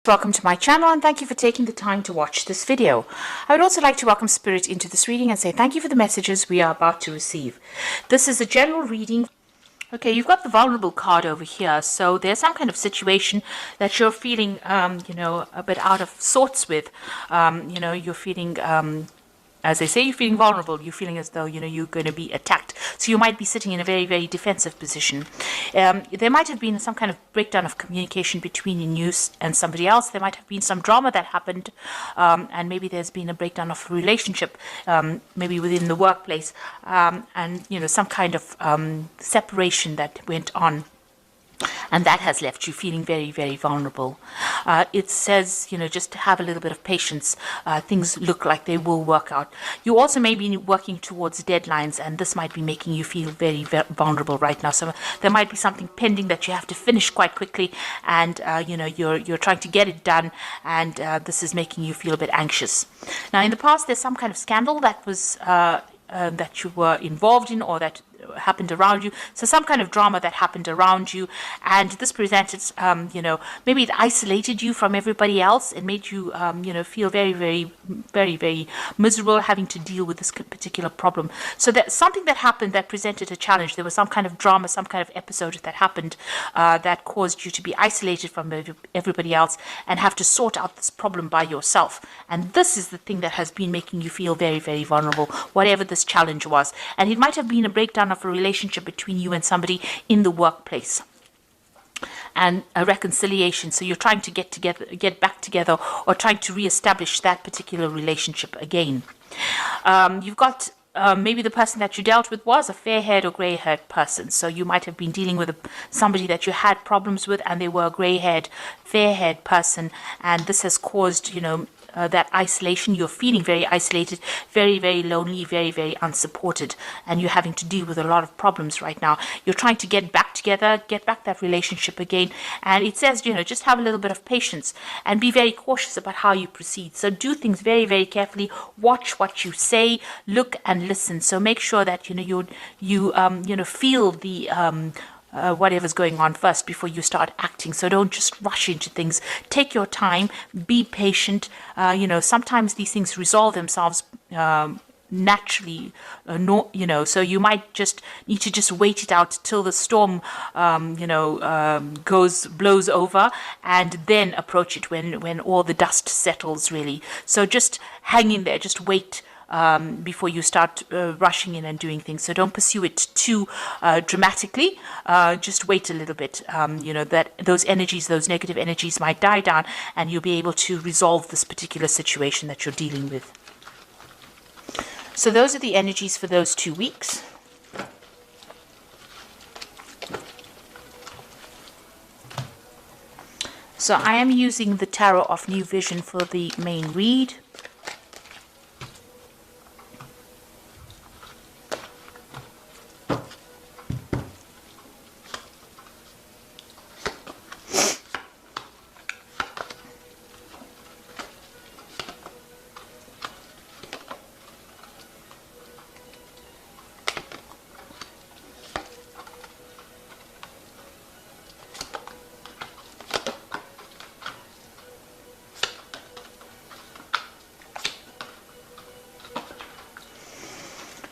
Welcome to my channel and thank you for taking the time to watch this video. I would also like to welcome Spirit into this reading and say thank you for the messages we are about to receive. This is a general reading. Okay, you've got the vulnerable card over here. So there's some kind of situation that you're feeling, a bit out of sorts with. You're feeling, as they say, you're feeling vulnerable. You're feeling as though, you're going to be attacked. So you might be sitting in a very, very defensive position. There might have been some kind of breakdown of communication between you and somebody else. There might have been some drama that happened. And maybe there's been a breakdown of a relationship, maybe within the workplace. And some kind of separation that went on. And that has left you feeling very, very vulnerable. It says, just to have a little bit of patience. Things look like they will work out. You also may be working towards deadlines, and this might be making you feel very, very vulnerable right now. So there might be something pending that you have to finish quite quickly, and you're trying to get it done, and this is making you feel a bit anxious. Now, in the past, there's some kind of scandal that was that you were involved in, or that happened around you. So some kind of drama that happened around you, and this presented, maybe it isolated you from everybody else and made you, feel very, very, very, very miserable having to deal with this particular problem. So that something that happened that presented a challenge. There was some kind of drama, some kind of episode that happened that caused you to be isolated from everybody else and have to sort out this problem by yourself. And this is the thing that has been making you feel very, very vulnerable, whatever this challenge was. And it might have been a breakdown of a relationship between you and somebody in the workplace, and a reconciliation. So you're trying to get back together, or trying to reestablish that particular relationship again. You've got maybe the person that you dealt with was a fair-haired or grey-haired person. So you might have been dealing with somebody that you had problems with, and they were a grey-haired, fair-haired person, and this has caused, that isolation. You're feeling very isolated, very, very lonely, very, very unsupported, and you're having to deal with a lot of problems right now. You're trying to get back together, get back that relationship again, and it says, just have a little bit of patience and be very cautious about how you proceed. So do things very, very carefully. Watch what you say, look and listen. So make sure that you feel the whatever's going on first before you start acting. So don't just rush into things. Take your time, be patient. Sometimes these things resolve themselves naturally, so you might just need to just wait it out till the storm blows over, and then approach it when all the dust settles, really. So just hang in there, just wait before you start rushing in and doing things. So don't pursue it too dramatically. Just wait a little bit. That those energies, those negative energies might die down, and you'll be able to resolve this particular situation that you're dealing with. So those are the energies for those 2 weeks. So I am using the Tarot of New Vision for the main read.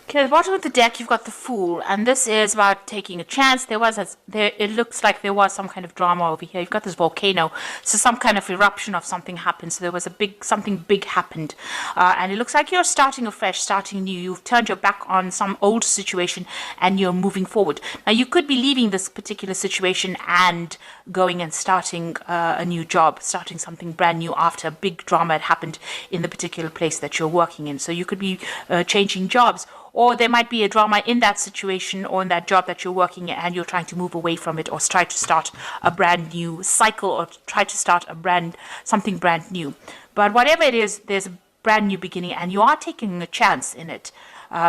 Okay, at the bottom of the deck, you've got the Fool, and this is about taking a chance. It looks like there was some kind of drama over here. You've got this volcano, so some kind of eruption of something happened. So there was something big happened, and it looks like you're starting afresh, starting new. You've turned your back on some old situation, and you're moving forward. Now, you could be leaving this particular situation and going and starting a new job, starting something brand new after a big drama had happened in the particular place that you're working in. So you could be changing jobs, or there might be a drama in that situation or in that job that you're working in, and you're trying to move away from it, or try to start a brand new cycle, or try to start something brand new. But whatever it is, there's a brand new beginning, and you are taking a chance in it.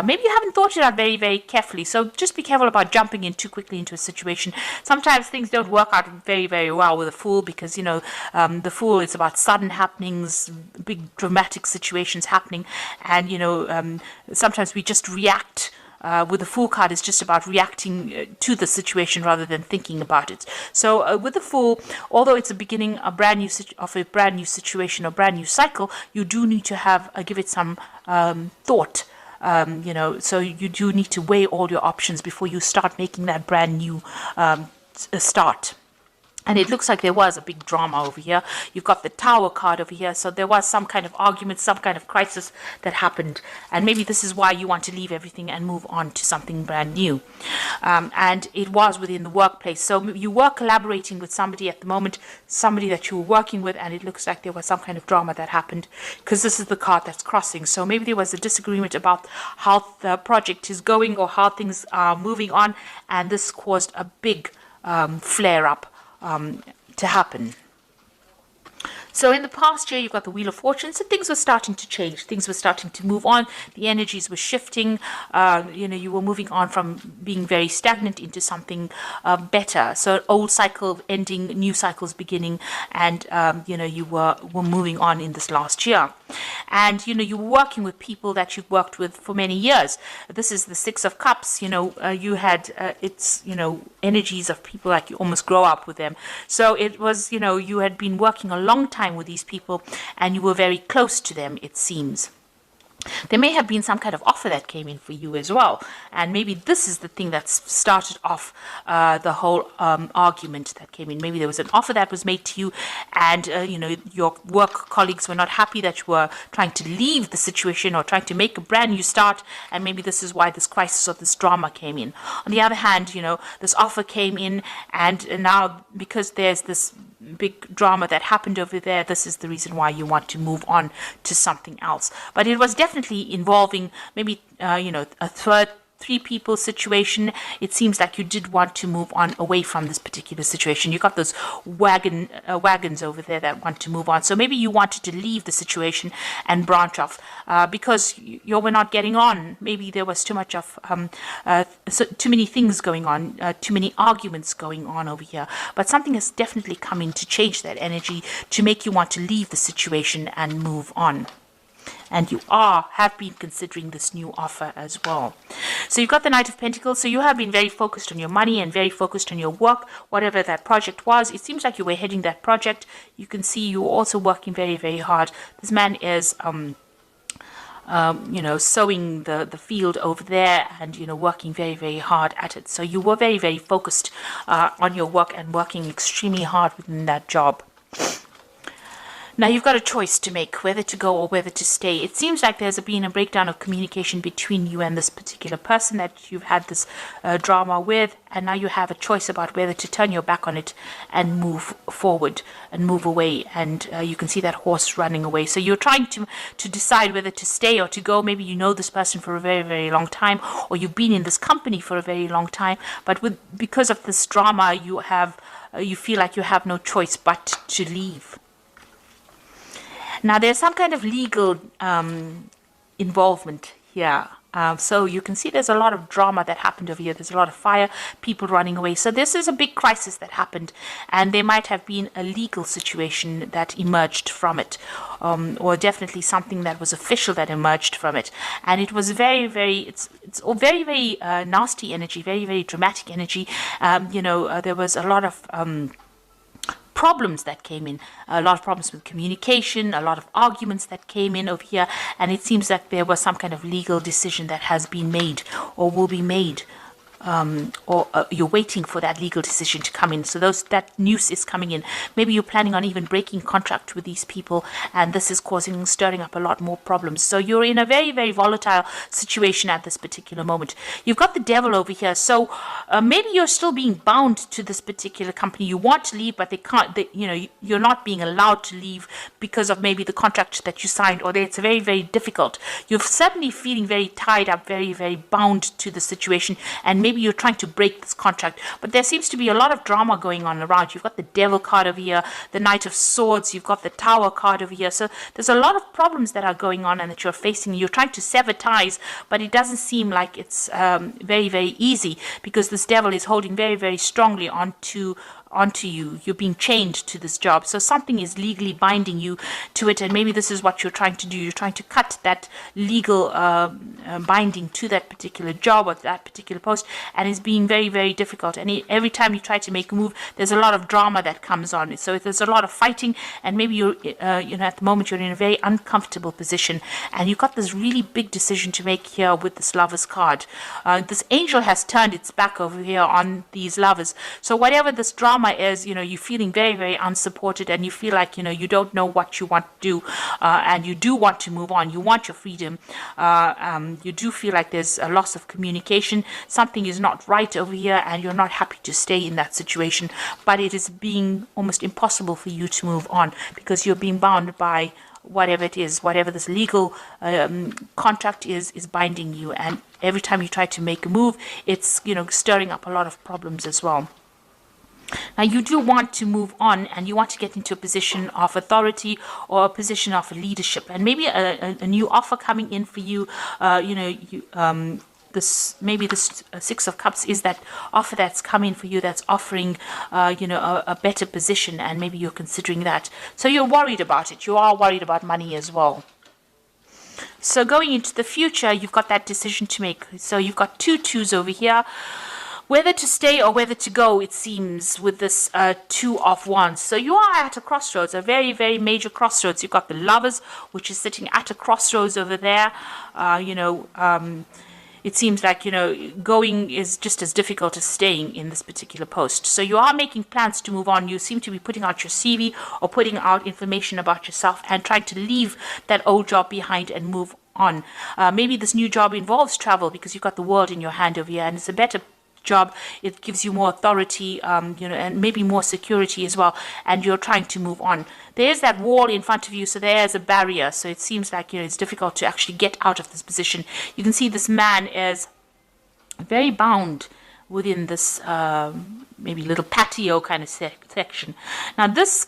Maybe you haven't thought it out very, very carefully. So just be careful about jumping in too quickly into a situation. Sometimes things don't work out very, very well with a Fool, because, the Fool is about sudden happenings, big dramatic situations happening. And, sometimes we just react with the Fool card, is just about reacting to the situation rather than thinking about it. So with the Fool, although it's a beginning a brand new situation or brand new cycle, you do need to have give it some thought. So you do need to weigh all your options before you start making that brand new start. And it looks like there was a big drama over here. You've got the Tower card over here. So there was some kind of argument, some kind of crisis that happened. And maybe this is why you want to leave everything and move on to something brand new. And it was within the workplace. So you were collaborating with somebody at the moment, somebody that you were working with, and it looks like there was some kind of drama that happened, because this is the card that's crossing. So maybe there was a disagreement about how the project is going or how things are moving on. And this caused a big flare-up to happen. So in the past year, you've got the Wheel of Fortune. So things were starting to change. Things were starting to move on. The energies were shifting. You were moving on from being very stagnant into something better. So old cycle ending, new cycles beginning, and you were moving on in this last year. And you were working with people that you've worked with for many years. This is the Six of Cups. You had energies of people like you almost grow up with them. So it was you had been working a long time with these people, and you were very close to them, it seems. There may have been some kind of offer that came in for you as well, and maybe this is the thing that started off the whole argument that came in. Maybe there was an offer that was made to you, and your work colleagues were not happy that you were trying to leave the situation or trying to make a brand new start, and maybe this is why this crisis or this drama came in. On the other hand, this offer came in, and now because there's this big drama that happened over there, this is the reason why you want to move on to something else. But it was definitely involving maybe a three people situation. It seems like you did want to move on away from this particular situation. You got those wagons over there that want to move on. So maybe you wanted to leave the situation and branch off because you were not getting on. Maybe there was too much of too many things going on, too many arguments going on over here. But something has definitely come in to change that energy, to make you want to leave the situation and move on. And you have been considering this new offer as well. So you've got the Knight of Pentacles. So you have been very focused on your money and very focused on your work, whatever that project was. It seems like you were heading that project. You can see you were also working very, very hard. This man is sowing the field over there and, working very, very hard at it. So you were very, very focused on your work and working extremely hard within that job. Now you've got a choice to make, whether to go or whether to stay. It seems like there's been a breakdown of communication between you and this particular person that you've had this drama with, and now you have a choice about whether to turn your back on it and move forward and move away. And you can see that horse running away. So you're trying to decide whether to stay or to go. Maybe you know this person for a very, very long time, or you've been in this company for a very long time, but because of this drama, you feel like you have no choice but to leave. Now, there's some kind of legal involvement here. So you can see there's a lot of drama that happened over here. There's a lot of fire, people running away. So this is a big crisis that happened, and there might have been a legal situation that emerged from it, or definitely something that was official that emerged from it. And it was very, very, it's very, very nasty energy, very, very dramatic energy. There was a lot of problems that came in, a lot of problems with communication, a lot of arguments that came in over here, and it seems that there was some kind of legal decision that has been made or will be made, or you're waiting for that legal decision to come in. So that news is coming in. Maybe you're planning on even breaking contract with these people, and this is stirring up a lot more problems. So you're in a very, very volatile situation at this particular moment. You've got the Devil over here. So maybe you're still being bound to this particular company. You want to leave, but they can't. You're not being allowed to leave because of maybe the contract that you signed, or it's very, very difficult. You're certainly feeling very tied up, very, very bound to the situation, and maybe you're trying to break this contract, but there seems to be a lot of drama going on around. You've got the Devil card over here, the Knight of Swords, you've got the Tower card over here. So there's a lot of problems that are going on and that you're facing. You're trying to sever ties, but it doesn't seem like it's very, very easy, because this Devil is holding very, very strongly onto onto you. You're being chained to this job. So something is legally binding you to it. And maybe this is what you're trying to do. You're trying to cut that legal binding to that particular job or that particular post. And it's being very, very difficult. And every time you try to make a move, there's a lot of drama that comes on. So there's a lot of fighting. And maybe you're, at the moment you're in a very uncomfortable position. And you've got this really big decision to make here with this Lover's card. This angel has turned its back over here on these lovers. So whatever this drama is, you're feeling very, very unsupported, and you feel like, you don't know what you want to do, and you do want to move on. You want your freedom. You do feel like there's a loss of communication. Something is not right over here, and you're not happy to stay in that situation. But it is being almost impossible for you to move on because you're being bound by whatever it is, whatever this legal contract is binding you. And every time you try to make a move, it's, stirring up a lot of problems as well. Now, you do want to move on, and you want to get into a position of authority or a position of leadership, and maybe a new offer coming in for you. This Six of Cups is that offer that's coming for you, that's offering a better position, and maybe you're considering that. So you're worried about it. You are worried about money as well. So going into the future, you've got that decision to make. So you've got 2 twos over here. Whether to stay or whether to go, it seems, with this 2 of Wands. So you are at a crossroads, a very, very major crossroads. You've got the Lovers, which is sitting at a crossroads over there. It seems like, going is just as difficult as staying in this particular post. So you are making plans to move on. You seem to be putting out your CV or putting out information about yourself and trying to leave that old job behind and move on. Maybe this new job involves travel because you've got the world in your hand over here, and it's a better job. It gives you more authority, and maybe more security as well, and you're trying to move on. There's that wall in front of you, so there's a barrier, so it seems like it's difficult to actually get out of this position. You can see this man is very bound within this maybe little patio kind of section. Now this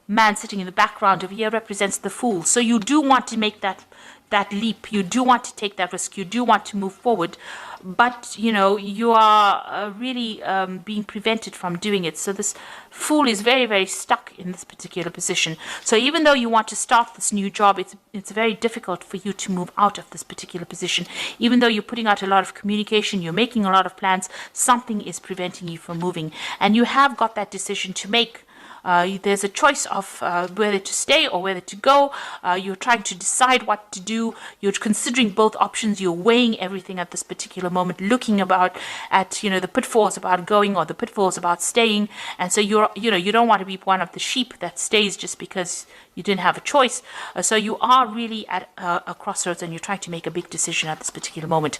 man sitting in the background over here represents the Fool. So you do want to make that leap. You do want to take that risk. You do want to move forward, but you are really being prevented from doing it. So this Fool is very, very stuck in this particular position. So even though you want to start this new job, it's very difficult for you to move out of this particular position. Even though you're putting out a lot of communication, you're making a lot of plans, something is preventing you from moving, and you have got that decision to make. There's a choice of whether to stay or whether to go. You're trying to decide what to do. You're considering both options. You're weighing everything at this particular moment, looking at the pitfalls about going or the pitfalls about staying. And so you don't want to be one of the sheep that stays just because you didn't have a choice. So you are really at a crossroads, and you're trying to make a big decision at this particular moment.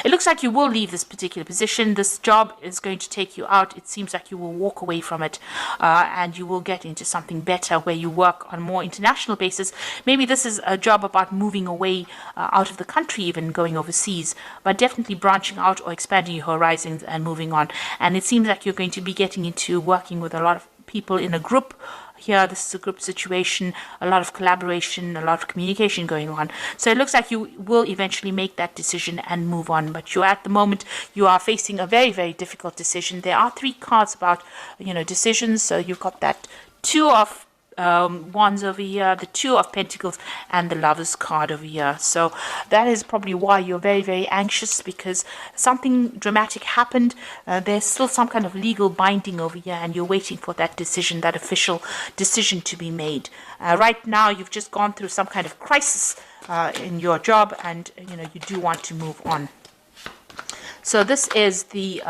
It looks like you will leave this particular position. This job is going to take you out. It seems like you will walk away from it, and you will get into something better where you work on a more international basis. Maybe this is a job about moving away out of the country, even going overseas, but definitely branching out or expanding your horizons and moving on. And it seems like you're going to be getting into working with a lot of people in a group. Here, this is a group situation, a lot of collaboration, a lot of communication going on. So it looks like you will eventually make that decision and move on. But at the moment, you are facing a very, very difficult decision. There are 3 cards about, decisions. So you've got that 2 of Wands over here, the 2 of Pentacles, and the Lover's card over here. So that is probably why you're very, very anxious, because something dramatic happened. There's still some kind of legal binding over here, and you're waiting for that decision, that official decision to be made. Right now, you've just gone through some kind of crisis in your job, and you do want to move on. So this is the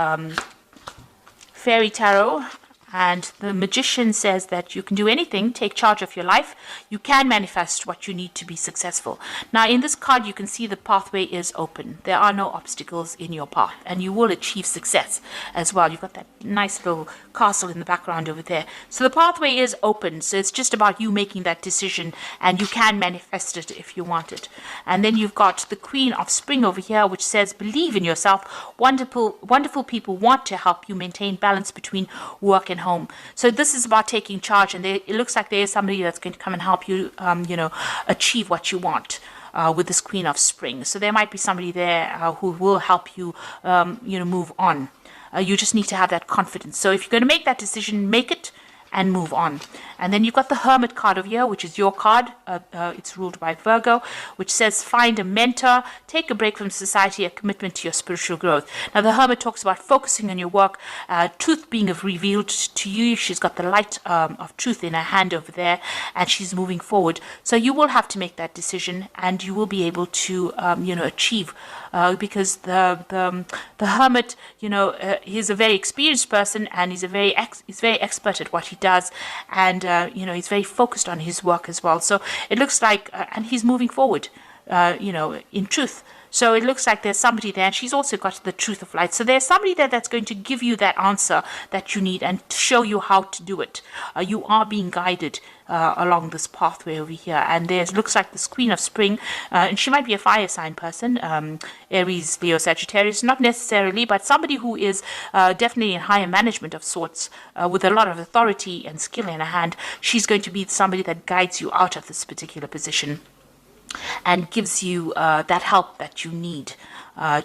Fairy Tarot. And the Magician says that you can do anything, take charge of your life. You can manifest what you need to be successful. Now, in this card, you can see the pathway is open. There are no obstacles in your path, and you will achieve success as well. You've got that nice little castle in the background over there. So the pathway is open. So it's just about you making that decision, and you can manifest it if you want it. And then you've got the Queen of Spring over here, which says, believe in yourself. Wonderful people want to help you maintain balance between work and home. So this is about taking charge, and it looks like there is somebody that's going to come and help you, achieve what you want with this Queen of Spring. So there might be somebody there who will help you, move on. You just need to have that confidence. So if you're going to make that decision, make it and move on. And then you've got the Hermit card over here, which is your card. It's ruled by Virgo, which says find a mentor, take a break from society, a commitment to your spiritual growth. Now the Hermit talks about focusing on your work, truth being revealed to you. She's got the light of truth in her hand over there, and she's moving forward. So you will have to make that decision, and you will be able to achieve, because the Hermit, he's a very experienced person, and he's very expert at what he does, and he's very focused on his work as well. So it looks like, and he's moving forward, in truth. So it looks like there's somebody there, and she's also got the truth of light. So there's somebody there that's going to give you that answer that you need and show you how to do it. You are being guided along this pathway over here. And there's looks like this Queen of Spring, and she might be a fire sign person, Aries, Leo, Sagittarius, not necessarily, but somebody who is definitely in higher management of sorts, with a lot of authority and skill in her hand. She's going to be somebody that guides you out of this particular position and gives you that help that you need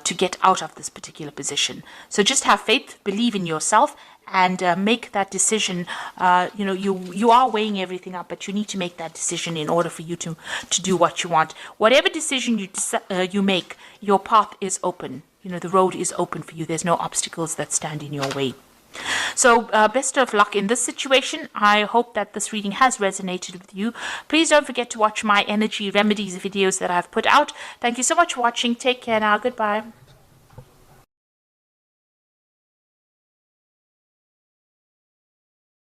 to get out of this particular position. So just have faith, believe in yourself, and make that decision. You are weighing everything up, but you need to make that decision in order for you to do what you want. Whatever decision you make, your path is open. The road is open for you. There's no obstacles that stand in your way. So best of luck in this situation. I hope that this reading has resonated with you. Please don't forget to watch my energy remedies videos that I've put out. Thank you so much for watching. Take care now. Goodbye.